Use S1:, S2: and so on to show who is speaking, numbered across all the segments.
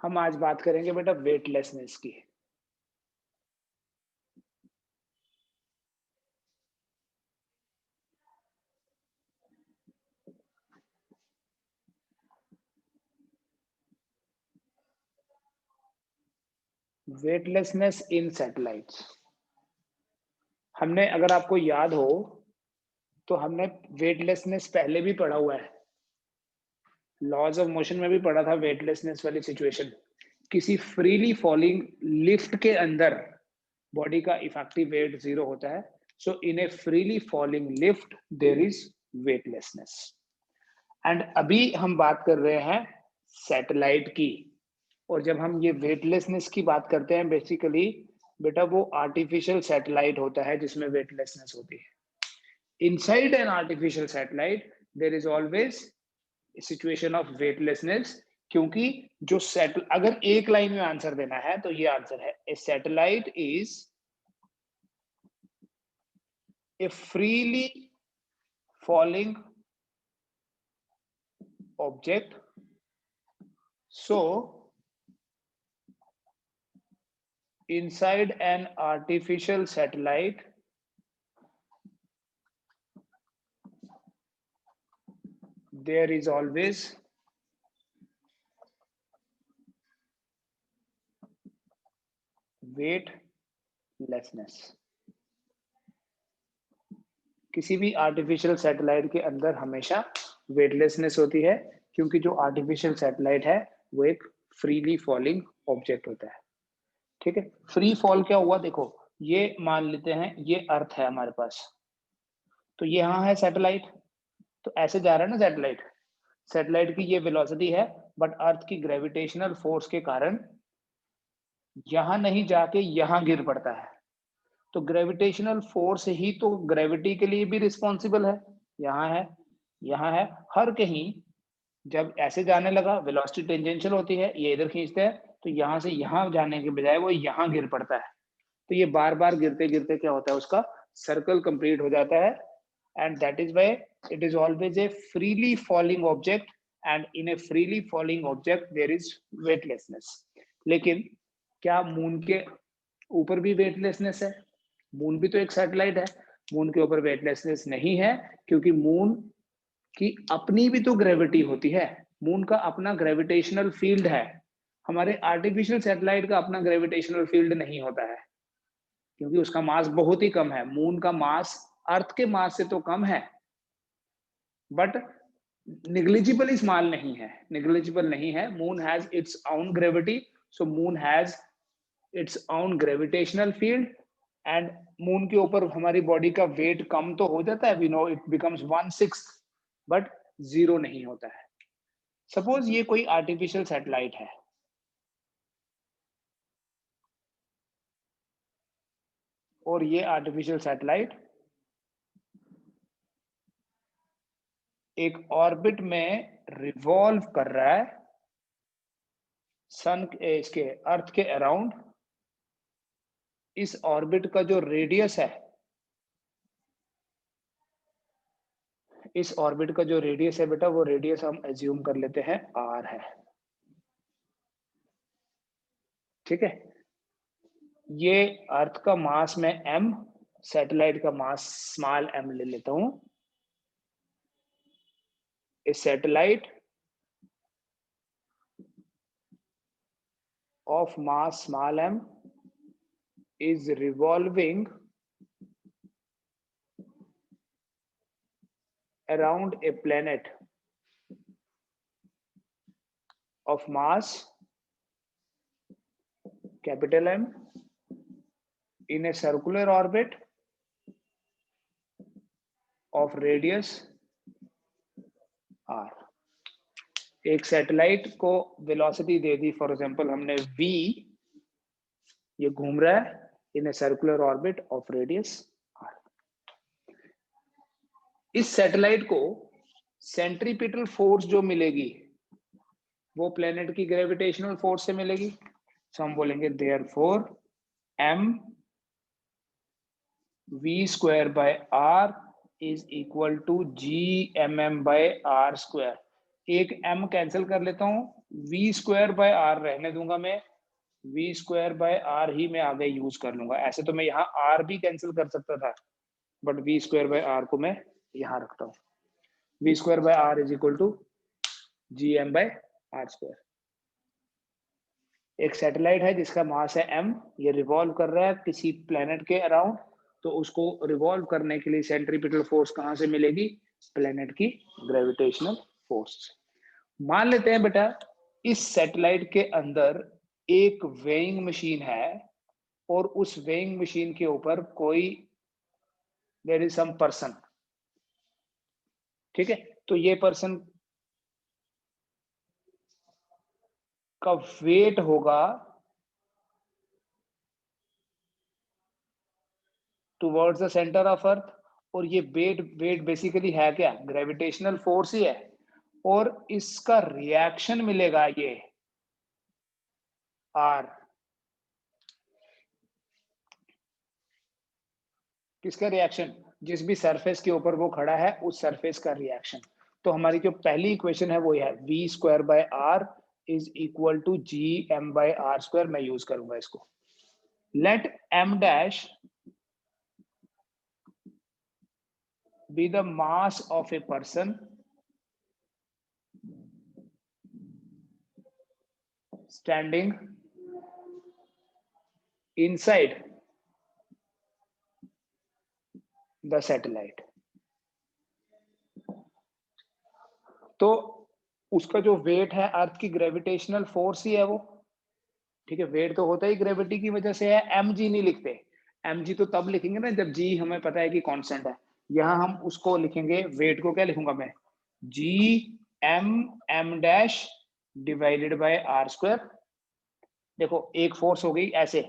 S1: हम आज बात करेंगे बेटा वेटलेसनेस की। वेटलेसनेस इन सैटेलाइट्स। हमने, अगर आपको याद हो, तो हमने वेटलेसनेस पहले भी पढ़ा हुआ है। लॉज ऑफ मोशन में भी पढ़ा था वेटलेसनेस वाली सिचुएशन। किसी फ्रीली फॉलिंग लिफ्ट के अंदर बॉडी का इफेक्टिव वेट 0 होता है। So in a freely falling lift there is weightlessness. And अभी हम बात कर रहे हैं सैटेलाइट की। और जब हम ये वेटलेसनेस की बात करते हैं, बेसिकली बेटा वो आर्टिफिशियल सैटेलाइट होता है जिसमें वेटलेसनेस होती है। Inside an artificial satellite there is always situation of weightlessness. क्योंकि जो अगर एक लाइन में आंसर देना है तो ये आंसर है, a satellite is a freely falling object, so inside an artificial satellite there is always weightlessness। किसी भी आर्टिफिशियल सैटेलाइट के अंदर हमेशा वेटलेसनेस होती है, क्योंकि जो आर्टिफिशियल सैटेलाइट है वो एक फ्रीली फॉलिंग ऑब्जेक्ट होता है। ठीक है, फ्री फॉल क्या हुआ, देखो ये मान लेते हैं ये अर्थ है हमारे पास, तो ये यहाँ है सैटेलाइट, तो ऐसे जा रहा है ना सैटेलाइट। सैटेलाइट की ये वेलोसिटी है, बट अर्थ की ग्रेविटेशनल फोर्स के कारण यहां नहीं जाके यहां गिर पड़ता है। तो ग्रेविटेशनल फोर्स ही तो ग्रेविटी के लिए भी रिस्पॉन्सिबल है। यहाँ है, यहाँ है, हर कहीं जब ऐसे जाने लगा, वेलोसिटी टेंजेंशियल होती है, ये इधर खींचते हैं, तो यहाँ से यहाँ जाने के बजाय वो यहाँ गिर पड़ता है। तो ये बार बार गिरते गिरते क्या होता है, उसका सर्कल कंप्लीट हो जाता है। And that is why it is always a freely falling object, and in a freely falling object there is weightlessness. लेकिन क्या मून के ऊपर भी वेटलेसनेस है? मून भी तो एक सैटेलाइट है। मून के ऊपर वेटलेसनेस नहीं है, क्योंकि मून की अपनी भी तो ग्रेविटी होती है। मून का अपना ग्रेविटेशनल फील्ड है। हमारे आर्टिफिशियल सैटेलाइट का अपना ग्रेविटेशनल फील्ड नहीं होता है, क्योंकि उसका मास बहुत ही कम है। मून का मास अर्थ के मास से तो कम है, बट निग्लिजिबली स्मॉल नहीं है, निग्लिजिबल नहीं है। Moon has its own gravity, so moon has its own gravitational field. And moon के ऊपर हमारी बॉडी का वेट कम तो हो जाता है, we know it becomes 1/6, but 0 नहीं होता है। सपोज ये कोई आर्टिफिशियल सैटेलाइट है, और ये आर्टिफिशियल सैटेलाइट एक ऑर्बिट में रिवॉल्व कर रहा है सन इसके अर्थ के अराउंड। इस ऑर्बिट का जो रेडियस है, इस ऑर्बिट का जो रेडियस है बेटा, वो रेडियस हम एज्यूम कर लेते हैं r है। ठीक है, ये अर्थ का मास में m, सैटेलाइट का मास स्मॉल m ले लेता हूं। A satellite of mass small m is revolving around a planet of mass capital M in a circular orbit of radius r। एक सैटेलाइट को वेलोसिटी दे दी, फॉर एग्जांपल हमने v, ये घूम रहा है in a circular orbit of radius r। इस सैटेलाइट को सेंट्रीपिटल फोर्स जो मिलेगी वो प्लेनेट की ग्रेविटेशनल फोर्स से मिलेगी। सो हम बोलेंगे therefore m v square by r is equal to g mm by r square। एक m कैंसिल कर लेता हूँ, v स्क्वायर बाय r रहने दूंगा मैं, v स्क्वायर बाय r ही मैं आगे यूज कर लूंगा। ऐसे तो मैं यहाँ r भी कैंसिल कर सकता था, but v square by r को मैं यहाँ रखता हूँ। v square by r is equal to gm by r square. एक सैटेलाइट है जिसका मास है m, ये रिवॉल्व कर रहा है किसी प्लेनेट के अराउंड, तो उसको रिवॉल्व करने के लिए सेंट्रीपिटल फोर्स कहाँ से मिलेगी? प्लेनेट की ग्रेविटेशनल फोर्स। मान लेते हैं बेटा इस सैटेलाइट के अंदर एक वेइंग मशीन है और उस वेइंग मशीन के ऊपर कोई देयर इज सम पर्सन, ठीक है। तो ये पर्सन का वेट होगा towards the centre of earth, और ये वेट बेसिकली है क्या? ग्रेविटेशनल फोर्स ही है, और इसका रिएक्शन मिलेगा ये आर। किसका रिएक्शन? जिस भी सरफेस के ऊपर वो खड़ा है उस सरफेस का रिएक्शन। तो हमारी जो पहली इक्वेशन है वो है v square by r is equal to G M by are square. मैं यूज करूंगा इसको। Let m dash be the mass of a person standing inside the satellite। तो उसका जो वेट है अर्थ की ग्रेविटेशनल फोर्स ही है वो, ठीक है। वेट तो होता ही ग्रेविटी की वजह से है, एम जी नहीं लिखते। एम जी तो तब लिखेंगे ना जब जी हमें पता है कि कांस्टेंट है। यहां हम उसको लिखेंगे, वेट को क्या लिखूंगा मैं? G M M dash divided by are square. देखो एक फोर्स हो गई ऐसे,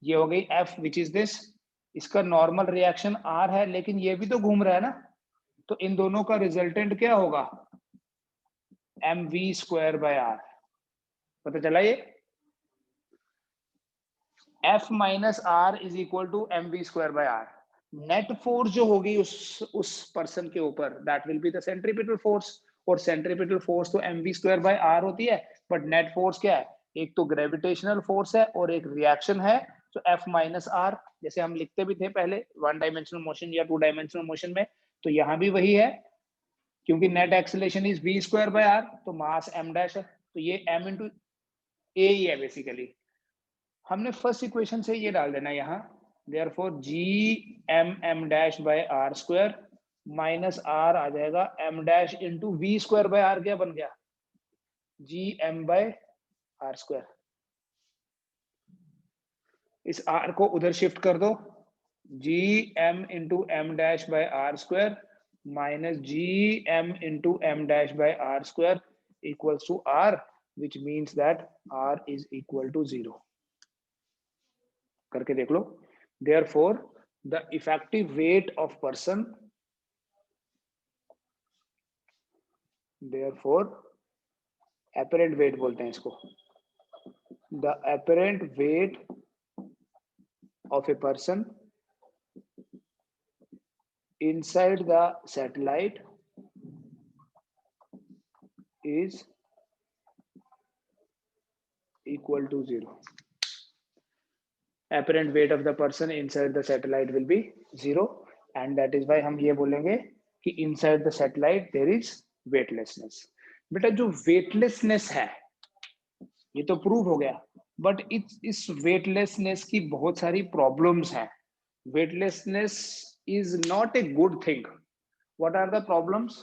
S1: ये हो गई एफ विच इज दिस, इसका नॉर्मल रिएक्शन आर है, लेकिन ये भी तो घूम रहा है ना, तो इन दोनों का रिजल्टेंट क्या होगा? M v square by r. पता चला ये? F minus R is equal to m v square by r. Net force जो होगी उस पर्सन के ऊपर, that will be the centripetal force, और सेंट्रीपिटल फोर्स तो m v square by r होती है, बट नेट फोर्स क्या है? एक तो ग्रेविटेशनल फोर्स है और एक रिएक्शन है, तो एफ माइनस आर, जैसे हम लिखते भी थे पहले वन डायमेंशनल मोशन या टू डायमेंशनल मोशन में, तो यहां भी वही है, क्योंकि net acceleration is v square by r, तो मास एम डैश है, तो ये एम इंटू ए ही है बेसिकली। हमने फर्स्ट इक्वेशन से ये डाल देना यहाँ, therefore G M M dash by are square minus R आ जाएगा M dash into V square by R. क्या बन गया? G M by are square. इस आर को उधर शिफ्ट कर दो, G M into M dash by are square minus G M into M dash by are square equals to R, which means that R is equal to 0। करके देख लो। Therefore, the effective weight of person, therefore apparent weight बोलते हैं इसको, the apparent weight of a person inside the satellite is equal to 0। apparent weight of the person inside the satellite will be 0, and that is why हम ये बोलेंगे कि inside the satellite there is weightlessness। बेटा जो weightlessness है ये तो prove हो गया, बट इस वेटलेसनेस की बहुत सारी प्रॉब्लम्स हैं। Weightlessness is not a good thing. What are the problems?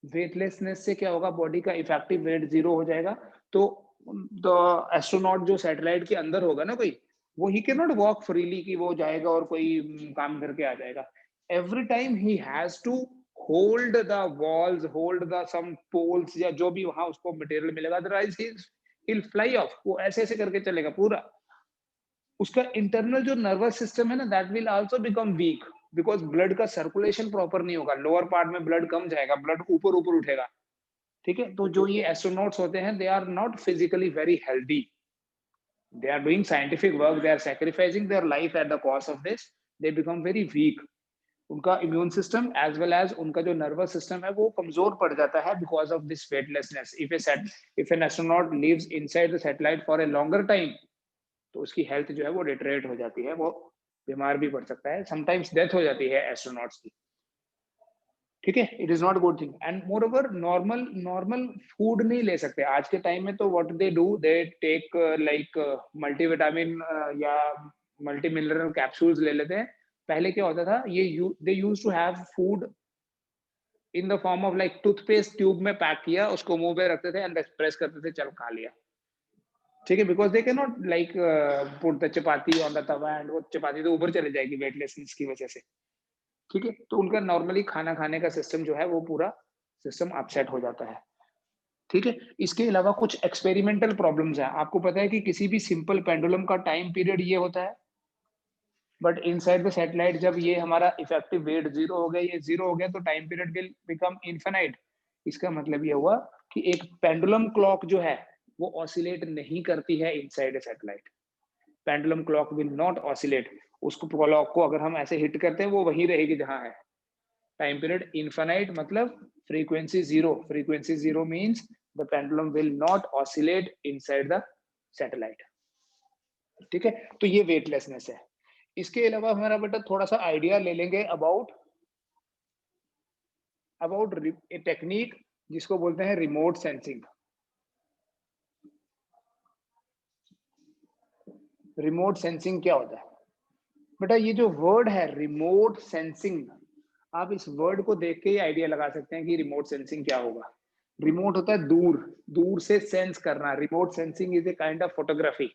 S1: Weightlessness से क्या होगा? बॉडी का इफेक्टिव वेट 0 हो जाएगा, तो द एस्ट्रोनॉट जो सैटेलाइट के अंदर होगा ना कोई, वो he can not walk freely कि वो जाएगा और कोई काम करके आ जाएगा। Every time he has to hold the walls, hold the some poles या जो भी वहां उसको मटेरियल मिलेगा, अदरवाइज he'll fly off। वो ऐसे ऐसे करके चलेगा पूरा। उसका इंटरनल जो नर्वस सिस्टम है ना, that will also become weak, because blood का सर्कुलेशन प्रॉपर नहीं होगा, लोअर पार्ट में ब्लड कम जाएगा, ब्लड ऊपर ऊपर उठेगा, ठीक है। तो जो ये एस्ट्रोनॉट्स होते हैं, they are not physically very healthy, they are doing scientific work, they are sacrificing their life at the cost of this, they become very weak। उनका immune system as well as उनका जो nervous system है वो कमजोर पड़ जाता है because of this weightlessness. If an astronaut lives inside the satellite for a longer time, तो उसकी हेल्थ जो है वो डिटरेट हो जाती है, वो बीमार भी पड़ सकता है, समटाइम्स डेथ हो जाती है एस्ट्रोनॉट्स की। ठीक है, it is not good thing. And moreover normal food नहीं ले सकते आज के टाइम में। तो what they do, they take like multivitamin या मल्टी मिनरल कैप्सूल्स ले लेते हैं। पहले क्या होता था, ये they use to have food in the form of like toothpaste tube में पैक किया, उसको मुंह पे रखते थे एंड प्रेस करते थे, चल खा लिया। ठीक है, because they can not like put the chapati on the Tawa and वो चपाती तो ऊपर चले जाएगी वेटलेसनेस की वजह से। ठीक है, तो उनका नॉर्मली खाना खाने का सिस्टम जो है वो पूरा सिस्टम अपसेट हो जाता है। ठीक है, इसके अलावा कुछ एक्सपेरिमेंटल प्रॉब्लम्स हैं। आपको पता है कि किसी भी सिंपल पेंडुलम का टाइम पीरियड ये होता है, बट इनसाइड द सैटेलाइट जब ये हमारा इफेक्टिव वेट जीरो हो गया, ये जीरो हो गया, तो time period will become infinite. इसका मतलब ये हुआ कि एक पेंडुलम क्लॉक जो है वो ऑसिलेट नहीं करती है inside the satellite. Pendulum clock will not oscillate. उसको क्लॉक को अगर हम ऐसे हिट करते हैं वो वहीं रहेगी जहां है। टाइम पीरियड इनफिनाइट मतलब frequency zero. Frequency zero means the pendulum will not oscillate inside the satellite. ठीक है, तो ये वेटलेसनेस है। इसके अलावा हमारा बेटा थोड़ा सा आइडिया ले लेंगे अबाउट ए टेक्निक जिसको बोलते हैं रिमोट सेंसिंग। रिमोट सेंसिंग क्या होता है बेटा? ये जो वर्ड है रिमोट सेंसिंग, आप इस वर्ड को देख के ही आइडिया लगा सकते हैं कि रिमोट सेंसिंग क्या होगा। रिमोट होता है दूर, दूर से सेंस करना। Remote sensing is a kind of photography.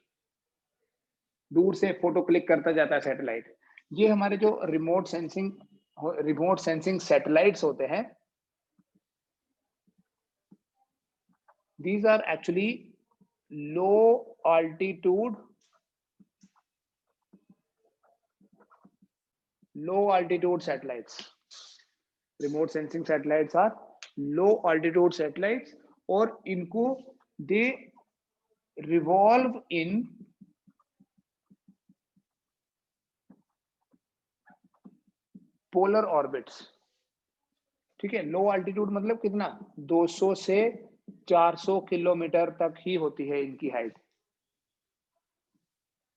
S1: दूर से फोटो क्लिक करता जाता है सैटेलाइट। ये हमारे जो रिमोट सेंसिंग सैटेलाइट्स होते हैं, these are actually low altitude satellites. Remote sensing satellites are low altitude satellites और इनको they revolve in polar orbits। ठीक है, लो अल्टीट्यूड मतलब कितना, 200 से 400 किलोमीटर तक ही होती है इनकी हाइट।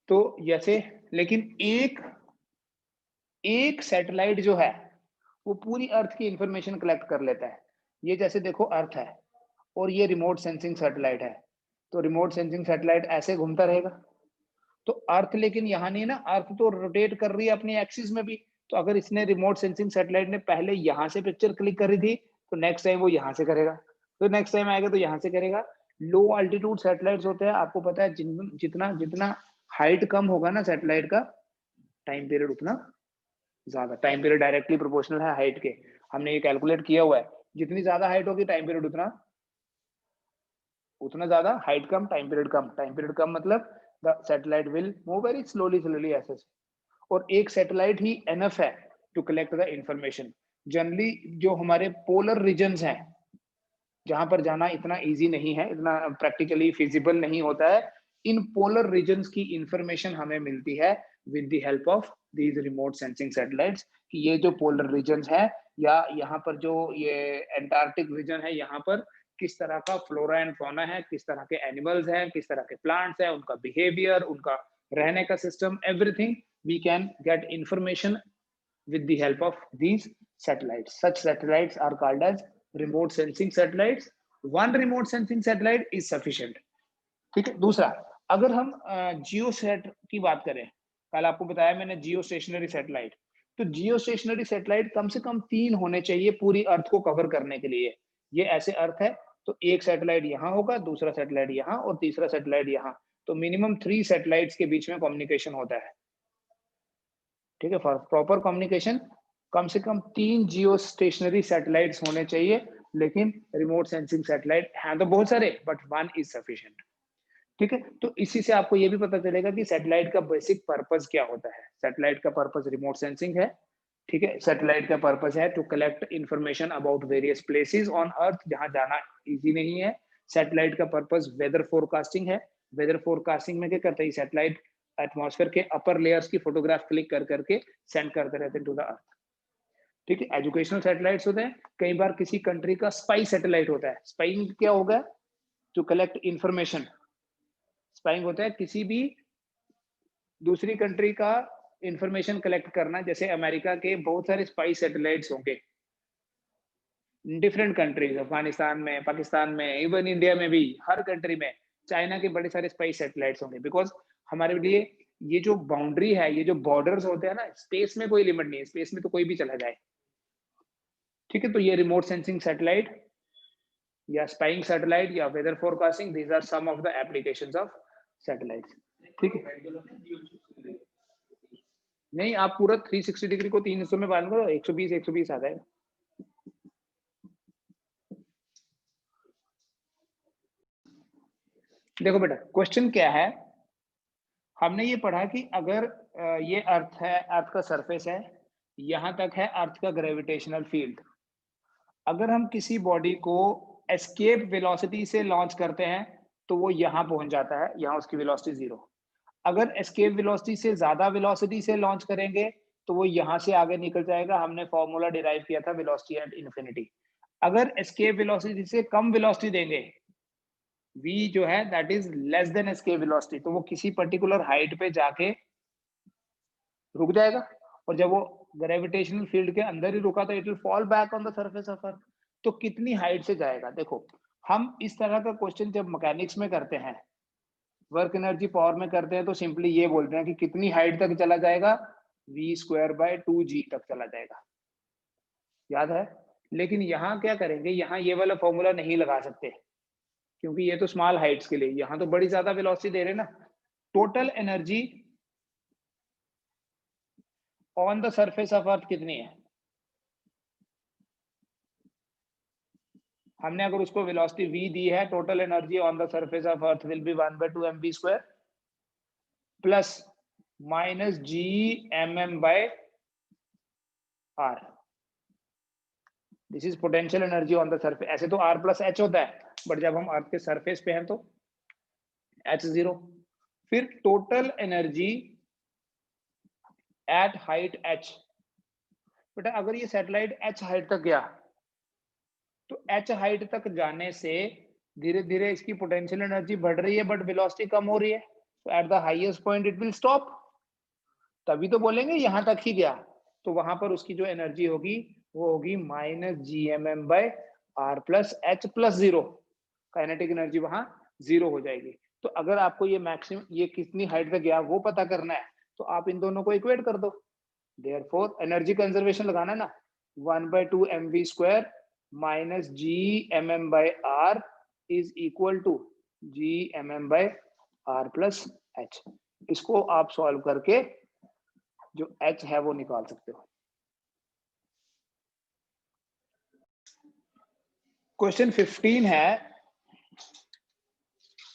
S1: तो जैसे, लेकिन एक सैटेलाइट जो है वो पूरी अर्थ की इंफॉर्मेशन कलेक्ट कर लेता है। ये जैसे देखो अर्थ है और ये रिमोट सेंसिंग सैटेलाइट है, तो रिमोट सेंसिंग सैटेलाइट ऐसे घूमता रहेगा। तो अर्थ लेकिन यहाँ नहीं ना, अर्थ तो रोटेट कर रही है अपनी एक्सिस में भी। तो अगर इसने रिमोट सेंसिंग सैटेलाइट ने पहले यहाँ से पिक्चर क्लिक करी थी, तो नेक्स्ट टाइम वो यहाँ से करेगा, तो नेक्स्ट टाइम आएगा तो यहाँ से करेगा। लो अल्टीट्यूड सैटेलाइट्स होते हैं, आपको पता है जितना जितना हाइट कम होगा ना सैटेलाइट का, टाइम पीरियड उतना ज्यादा। टाइम पीरियड डायरेक्टली प्रोपोर्शनल है हाइट के, हमने ये कैलकुलेट किया हुआ है। जितनी ज्यादा हाइट होगी टाइम पीरियड उतना ज्यादा। हाइट कम, टाइम पीरियड कम। टाइम पीरियड कम मतलब the satellite will move very slowly ऐसे। और एक सैटेलाइट ही एनफ है to collect the information. Generally जो हमारे पोलर रीजन्स हैं, जहां पर जाना इतना इजी नहीं है, इतना प्रैक्टिकली फिजिबल नहीं होता है, इन पोलर रीजन्स की इंफॉर्मेशन हमें मिलती है with the help of these remote sensing satellites. कि ये जो पोलर रीजन्स है, या यहाँ पर जो ये एंटार्क्टिक रीजन है, यहाँ पर किस तरह का फ्लोरा एंड फौना है, किस तरह के एनिमल्स हैं, किस तरह के प्लांट्स हैं, उनका बिहेवियर, उनका रहने का system, everything we can get information with the help of these satellites. Such satellites are called as remote sensing satellites. One remote sensing satellite is sufficient. ठीक है। दूसरा, अगर हम जियो सेट की बात करें, कल आपको बताया मैंने जियो स्टेशनरी सैटेलाइट, तो जियो स्टेशनरी सैटेलाइट कम से कम 3 होने चाहिए पूरी अर्थ को कवर करने के लिए। ये ऐसे अर्थ है, तो एक सैटेलाइट यहाँ होगा, दूसरा सैटेलाइट यहाँ और तीसरा सैटेलाइट यहाँ। तो मिनिमम 3 सैटेलाइट्स के बीच में कम्युनिकेशन होता है। ठीक है, फॉर प्रॉपर कम्युनिकेशन कम से कम 3 जियो स्टेशनरी सैटेलाइट्स होने चाहिए। लेकिन रिमोट सेंसिंग सैटेलाइट हैं तो बहुत सारे, बट 1 इज सफिशिएंट। ठीक है, तो इसी से आपको ये भी पता चलेगा कि सैटेलाइट का बेसिक पर्पस क्या होता है। सैटेलाइट का पर्पस रिमोट सेंसिंग है। ठीक है, सैटेलाइट का पर्पस है to collect information about various places on earth जहां जाना इजी नहीं है। सैटेलाइट का पर्पस वेदर फोरकास्टिंग है। वेदर फोरकास्टिंग में क्या करते हैं, सैटेलाइट एटमॉस्फेयर के अपर लेयर्स की फोटोग्राफ क्लिक कर करके सेंड करते रहते हैं टू द अर्थ। ठीक है, एजुकेशनल सैटेलाइट्स होते हैं, कई बार किसी कंट्री का स्पाई सैटेलाइट होता है। स्पाइंग क्या होगा? To collect information. स्पाइंग होता है किसी भी दूसरी कंट्री का इंफॉर्मेशन कलेक्ट करना। जैसे अमेरिका के बहुत सारे स्पाई सैटेलाइट्स होंगे डिफरेंट कंट्रीज, अफगानिस्तान में, पाकिस्तान में, इवन इंडिया में भी, हर कंट्री में। चाइना के बड़े सारे स्पाई सैटेलाइट्स होंगे, बिकॉज हमारे लिए ये जो बाउंड्री है, ये जो बॉर्डर्स होते हैं ना, स्पेस में कोई लिमिट नहीं है, स्पेस में तो कोई भी चला जाए। ठीक है, तो ये रिमोट सेंसिंग सैटेलाइट या स्पाइंग सैटेलाइट या weather forecasting, these are some of the applications of satellites. ठीक है, नहीं आप पूरा 360 डिग्री को 3 हिस्सों में बांट दो, 120 120 आ जाएगा। देखो बेटा, क्वेश्चन क्या है, हमने ये पढ़ा कि अगर ये अर्थ है, अर्थ का सरफेस है, यहां तक है अर्थ का ग्रेविटेशनल फील्ड। अगर हम किसी बॉडी को एस्केप वेलोसिटी से लॉन्च करते हैं तो वो यहां पहुंच जाता है, यहां उसकी वेलोसिटी 0। अगर एस्केप वेलोसिटी से ज्यादा वेलोसिटी से लॉन्च करेंगे तो वो यहां से आगे निकल जाएगा। हमने फॉर्मूला डिराइव किया था वेलोसिटी एट इन्फिनिटी। अगर एस्केप वेलोसिटी से कम वेलोसिटी देंगे, v जो है that is less than escape velocity, तो वो किसी पर्टिकुलर हाइट पे जाके रुक जाएगा। और जब वो ग्रेविटेशनल फील्ड के अंदर ही रुका तो it will fall back on the surface of earth. तो कितनी हाइट से जाएगा? देखो, हम इस तरह का क्वेश्चन जब मैकेनिक्स में करते हैं, वर्क एनर्जी पावर में करते हैं, तो सिंपली ये बोलते हैं कि कितनी हाइट तक चला जाएगा, v²/2g तक चला जाएगा। याद है? लेकिन यहाँ क्या करेंगे, यहाँ ये वाला फॉर्मूला नहीं लगा सकते, क्योंकि ये तो स्मॉल हाइट्स के लिए, यहाँ तो बड़ी ज्यादा वेलोसिटी दे रहे ना। Total energy on the surface of earth कितनी है? हमने अगर उसको वेलोसिटी v दी है, total energy on the surface of earth will be 1/2mv² plus minus g/m/r। This is potential energy on the surface. ऐसे तो r+h होता है, बट जब हम अर्थ के सरफेस पे हैं तो h0। फिर total energy at height h। बेटा अगर ये सैटेलाइट h हाइट तक गया तो h हाइट तक जाने से धीरे धीरे इसकी पोटेंशियल एनर्जी बढ़ रही है, बट वेलोसिटी कम हो रही है। तो at the highest point it will stop. तभी तो बोलेंगे यहां तक ही गया, तो वहां पर उसकी जो एनर्जी होगी वो होगी -gmm/r+h+0। काइनेटिक एनर्जी वहां 0 हो जाएगी। तो अगर आपको ये मैक्सिमम, ये कितनी हाइट तक गया वो पता करना है, तो आप इन दोनों को इक्वेट कर दो। देयरफॉर एनर्जी कंजर्वेशन लगाना है ना, 1/2mv² -gmm/r is equal to gmm/r+h। इसको आप सॉल्व करके जो h है वो निकाल सकते हो। क्वेश्चन 15 है,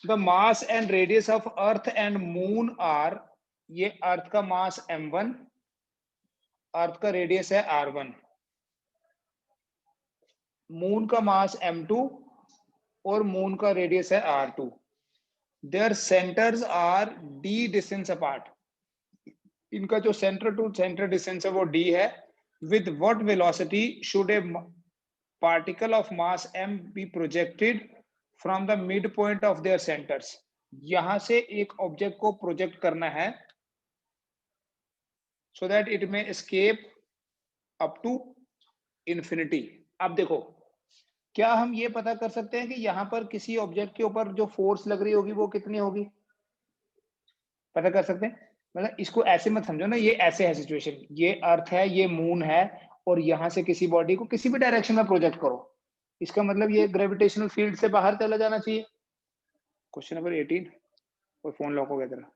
S1: the mass and radius of earth and moon are. ये अर्थ का मास m1, अर्थ का रेडियस है r1, मून का मास m2 और मून का रेडियस है r2। Their centres are d distance apart. इनका जो सेंटर टू सेंटर डिस्टेंस है वो d है। With what velocity should a particle of mass m be projected from the mid point of their centres. यहां से एक object को project करना है so that it may escape up to infinity. अब देखो, क्या हम ये पता कर सकते हैं कि यहां पर किसी ऑब्जेक्ट के ऊपर जो फोर्स लग रही होगी वो कितनी होगी? पता कर सकते हैं? मतलब इसको ऐसे मत समझो ना, ये ऐसे है सिचुएशन, ये अर्थ है, ये मून है, और यहां से किसी बॉडी को किसी भी डायरेक्शन में प्रोजेक्ट करो, इसका मतलब ये ग्रेविटेशनल फील्ड से बाहर चला जाना चाहिए। Question number 18। और फोन लॉक हो गया तेरा।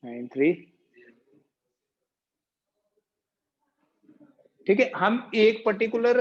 S1: 93। ठीक है, हम एक पर्टिकुलर